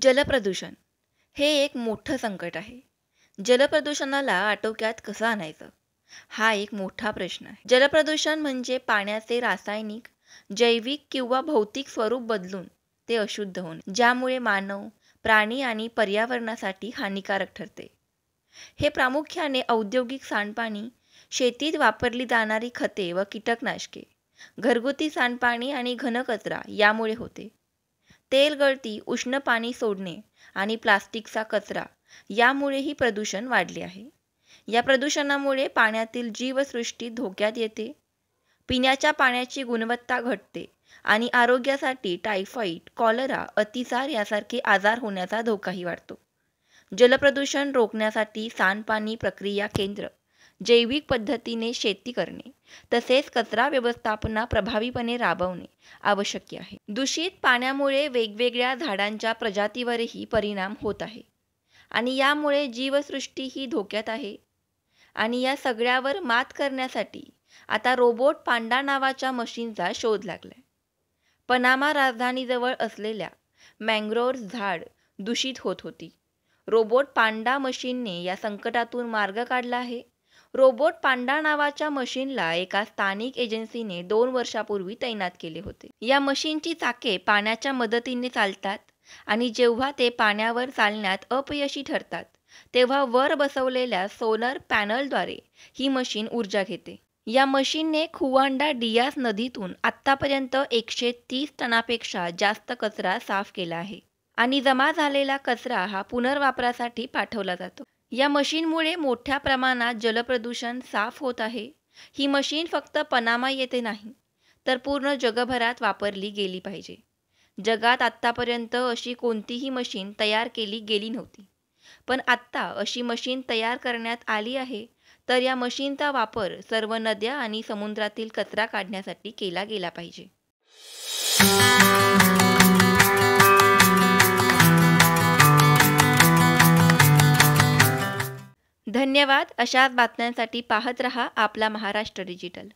जलप्रदूषण हे एक मोठं संकट आहे. जलप्रदूषणाला आटोक्यात कसं आणायचं? हा एक मोठा प्रश्न आहे. जलप्रदूषण म्हणजे पाण्याचे रासायनिक, जैविक किंवा भौतिक स्वरूप बदलून ते अशुद्ध होणे, ज्यामुळे मानव, प्राणी आणि पर्यावरणासाठी हानिकारक ठरते. हे प्रामुख्याने औद्योगिक सांडपाणी, शेतीत वापरली जाणारी खते व कीटकनाशके, घरगुती सांडपाणी आणि घनकचरा यामुळे होते. तेल गळती, उष्ण पाणी सोडणे आणि प्लास्टिकचा कचरा यामुळेही प्रदूषण वाढले आहे. या प्रदूषणामुळे पाण्यातील जीवसृष्टी धोक्यात येते. पिण्याच्या पाण्याची गुणवत्ता घटते आणि आरोग्यासाठी टायफॉइड, कॉलरा, अतिसार यासारखे आजार होण्याचा धोकाही वाढतो. जलप्रदूषण रोखण्यासाठी सांडपाणी प्रक्रिया केंद्र, जैविक पद्धतीने शेती करणे तसेच कचरा व्यवस्थापना प्रभावीपणे राबवणे आवश्यक आहे. दूषित पाण्यामुळे वेगवेगळ्या झाडांच्या प्रजातीवरही परिणाम होत आहे आणि यामुळे जीवसृष्टी ही धोक्यात आहे. आणि या सगळ्यावर मात करण्यासाठी आता रोबोट पांडा नावाच्या मशीनचा शोध लागलाय. पनामा राजधानीजवळ असलेल्या मँग्रोव्ह झाड दूषित होत होती. रोबोट पांडा मशीनने या संकटातून मार्ग काढला आहे. रोबोट पांडा नावाच्या मशीनला एका स्थानिक एजन्सीने 2 वर्षापूर्वी तैनात केले होते. या मशीनची चाके पाण्याच्या मदतीने चालतात आणि जेव्हा ते पाण्यावर चालण्यात अपयशी ठरतात, तेव्हा वर बसवलेल्या सोलर पॅनलद्वारे ही मशीन ऊर्जा घेते. या मशीनने खुआंडा डियास नदीतून आत्तापर्यंत 130 टनापेक्षा जास्त कचरा साफ केला आहे आणि जमा झालेला कचरा हा पुनर्वापरासाठी पाठवला जातो. या मशीनमुळे मोठ्या प्रमाणात जलप्रदूषण साफ होत आहे. ही मशीन फक्त पनामा येथे नाही, तर पूर्ण जगभरात वापरली गेली पाहिजे. जगात आत्तापर्यंत अशी कोणतीही मशीन तयार केली गेली नव्हती. पण आत्ता अशी मशीन तयार करण्यात आली आहे, तर या मशीनचा वापर सर्व नद्या आणि समुद्रातील कचरा काढण्यासाठी केला गेला पाहिजे. धन्यवाद. अशाच बातम्यांसाठी पाहत रहा आपला महाराष्ट्र डिजिटल.